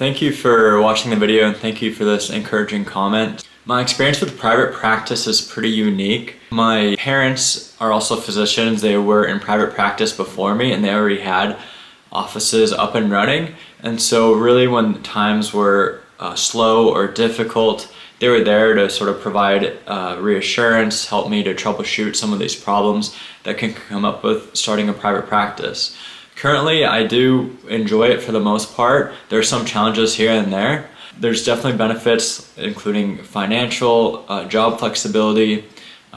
Thank you for watching the video and thank you for this encouraging comment. My experience with private practice is pretty unique. My parents are also physicians. They were in private practice before me and they already had offices up and running. And so really when times were slow or difficult, they were there to sort of provide reassurance, help me to troubleshoot some of these problems that can come up with starting a private practice. Currently, I do enjoy it for the most part. There are some challenges here and there. There's definitely benefits, including financial, job flexibility.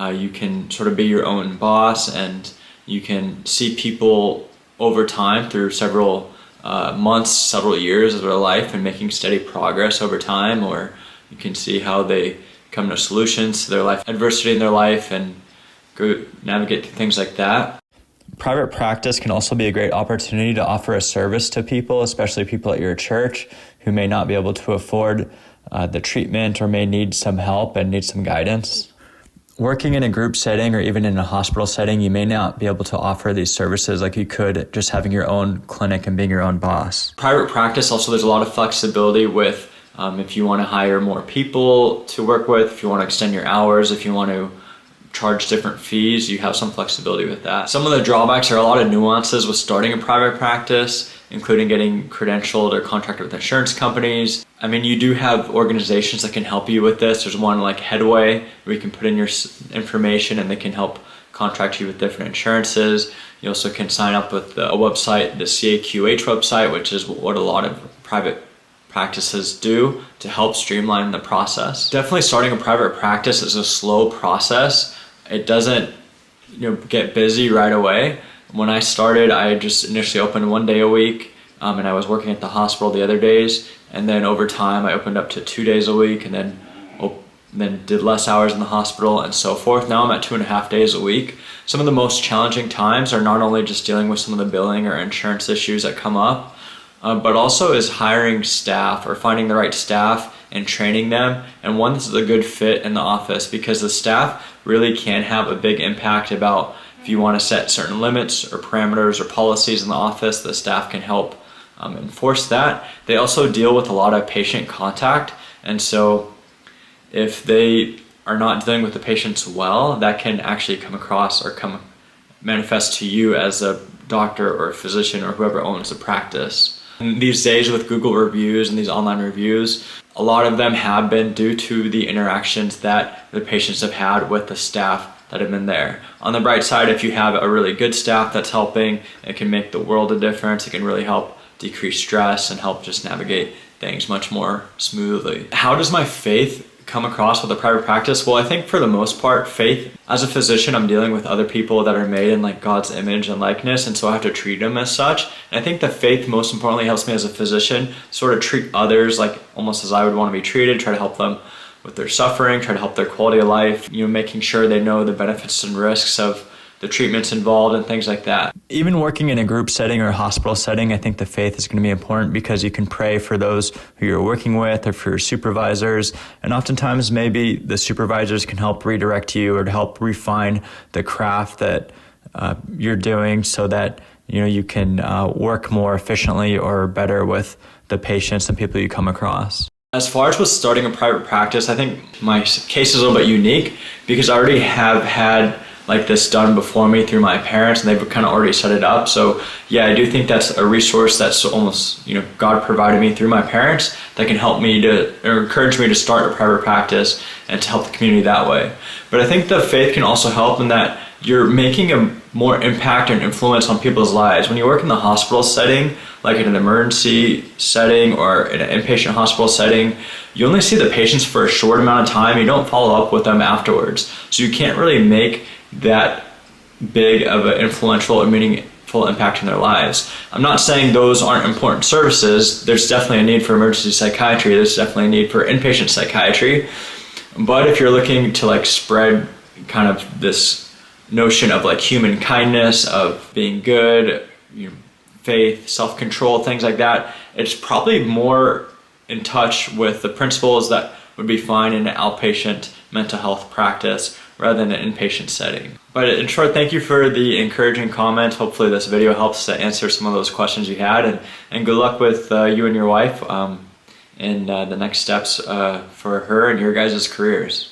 You can sort of be your own boss and you can see people over time through several months, several years of their life and making steady progress over time, or you can see how they come to solutions to their life, adversity in their life, and go navigate through things like that. Private practice can also be a great opportunity to offer a service to people, especially people at your church who may not be able to afford the treatment or may need some help and need some guidance. Working in a group setting or even in a hospital setting, you may not be able to offer these services like you could just having your own clinic and being your own boss. Private practice also, there's a lot of flexibility with if you want to hire more people to work with, if you want to extend your hours, if you want to charge different fees, you have some flexibility with that. Some of the drawbacks are a lot of nuances with starting a private practice, including getting credentialed or contracted with insurance companies. I mean, you do have organizations that can help you with this. There's one like Headway where you can put in your information and they can help contract you with different insurances. You also can sign up with a website, the CAQH website, which is what a lot of private practices do to help streamline the process. Definitely starting a private practice is a slow process. It doesn't get busy right away. When I started, I just initially opened 1 day a week and I was working at the hospital the other days, and then over time I opened up to 2 days a week and then did less hours in the hospital and so forth. Now I'm at 2.5 days a week. Some of the most challenging times are not only just dealing with some of the billing or insurance issues that come up, but also is hiring staff or finding the right staff and training them, and one that's a good fit in the office, because the staff really can have a big impact about if you want to set certain limits or parameters or policies in the office. The staff can help enforce that. They also deal with a lot of patient contact, and so if they are not dealing with the patients well, that can actually come across or manifest to you as a doctor or a physician or whoever owns the practice. And these days with Google reviews and these online reviews, a lot of them have been due to the interactions that the patients have had with the staff that have been there. On the bright side, if you have a really good staff that's helping, it can make the world a difference. It can really help decrease stress and help just navigate things much more smoothly. How does my faith come across with a private practice? Well, I think for the most part, faith, as a physician, I'm dealing with other people that are made in like God's image and likeness, and so I have to treat them as such. And I think the faith most importantly helps me as a physician sort of treat others like almost as I would want to be treated, try to help them with their suffering, try to help their quality of life, making sure they know the benefits and risks of the treatments involved and things like that. Even working in a group setting or a hospital setting, I think the faith is going to be important because you can pray for those who you're working with or for your supervisors. And oftentimes maybe the supervisors can help redirect you or to help refine the craft that you're doing so that you can work more efficiently or better with the patients and people you come across. As far as with starting a private practice, I think my case is a little bit unique because I already have had like this done before me through my parents, and they've kind of already set it up. So yeah, I do think that's a resource that's almost, God provided me through my parents that can help me or encourage me to start a private practice and to help the community that way. But I think the faith can also help in that you're making a more impact and influence on people's lives. When you work in the hospital setting, like in an emergency setting or in an inpatient hospital setting, you only see the patients for a short amount of time. You don't follow up with them afterwards. So you can't really make that big of an influential or meaningful impact in their lives. I'm not saying those aren't important services. There's definitely a need for emergency psychiatry. There's definitely a need for inpatient psychiatry. But if you're looking to like spread kind of this notion of like human kindness, of being good, faith, self-control, things like that, it's probably more in touch with the principles that would be fine in an outpatient mental health practice rather than an inpatient setting. But in short, thank you for the encouraging comment. Hopefully this video helps to answer some of those questions you had, and good luck with you and your wife. in the next steps for her and your guys' careers.